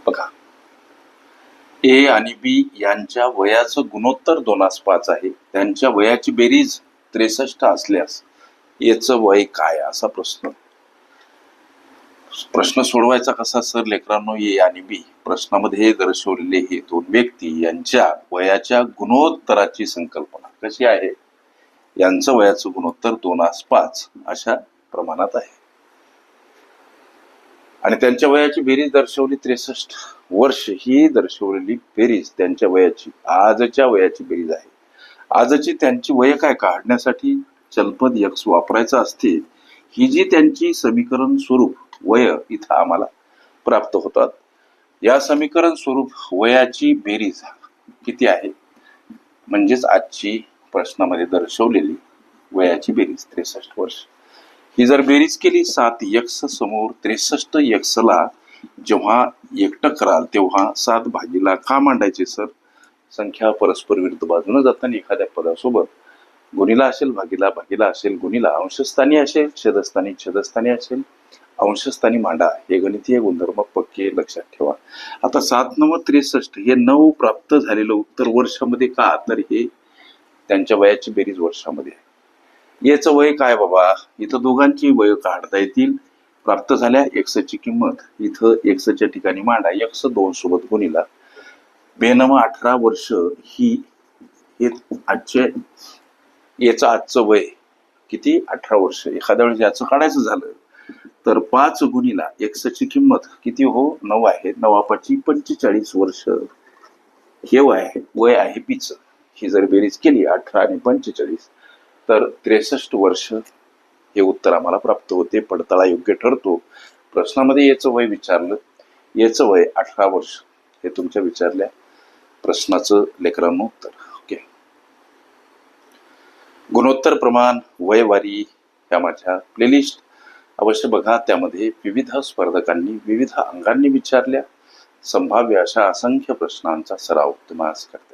बघा, ए आणि बी यांच्या वयाचं गुणोत्तर 2:5 आहे. त्यांच्या वयाची बेरीज 63 असल्यास याचं वय काय, असा प्रश्न सोडवायचा कसा सर लेकरांनो? ए आणि बी प्रश्नामध्ये हे दर्शवलेले हे दोन व्यक्ती यांच्या वयाच्या गुणोत्तराची संकल्पना कशी आहे? यांचं वयाचं गुणोत्तर 2:5 अशा प्रमाणात आहे आणि त्यांच्या वयाची बेरीज दर्शवली 63 वर्ष. ही दर्शवलेली बेरीज त्यांच्या वयाची आजच्या वयाची बेरीज आहे. आजची त्यांची वय काय काढण्यासाठी चलपद यक्स वापरायचा असते. ही जी त्यांची समीकरण स्वरूप वय इथं आम्हाला प्राप्त होतात. या समीकरण स्वरूप वयाची बेरीज किती आहे, म्हणजेच आजची प्रश्नामध्ये दर्शवलेली वयाची बेरीज 63 वर्ष. ही जर बेरीज केली 7 यक्स समोर 63 यक्सला जेव्हा एकटं कराल तेव्हा 7 भागीला का मांडायचे सर? संख्या परस्पर विरुद्ध बाजूने जाताना एखाद्या पदासोबत गुणिला असेल, भागीला असेल, गुणिला अंशस्थानी असेल, छेदस्थानी असेल, अंशस्थानी मांडा. हे गणितीय गुणधर्म पक्के लक्षात ठेवा. आता 7 9 63 हे 9 प्राप्त झालेलं उत्तर वर्षामध्ये का? तर हे त्यांच्या वयाची बेरीज वर्षामध्ये आहे. याचं वय काय बाबा? इथं दोघांची वय काढता येतील. प्राप्त झाल्या एक्सची किंमत इथं एक्सच्या ठिकाणी मांडा. एक्स 2 सोबत गुणिला 18 वर्ष. ही आजचे याचं आजचं वय किती? 18 वर्ष. एखाद्या वेळेस याचं काढायचं झालं तर 5 गुणिला एक्सची किंमत किती हो? 9 आहे. 9 45 वर्ष हे वय आहे पीचं. ही जर बेरीज केली 18 आणि 45 तर 63 वर्ष हे उत्तर आम्हाला प्राप्त होते. पडताळा योग्य ठरतो. प्रश्नामध्ये याचं वय विचारलं. याचं वय 18 वर्ष हे तुमच्या विचारल्या प्रश्नाचं लेकरांनो उत्तर. ओके. गुणोत्तर प्रमाण वयवारी ह्या माझ्या प्लेलिस्ट अवश्य बघा. त्यामध्ये विविध स्पर्धकांनी विविध अंगांनी विचारल्या संभाव्य अशा असंख्य प्रश्नांचा सराव तुम्हाला करता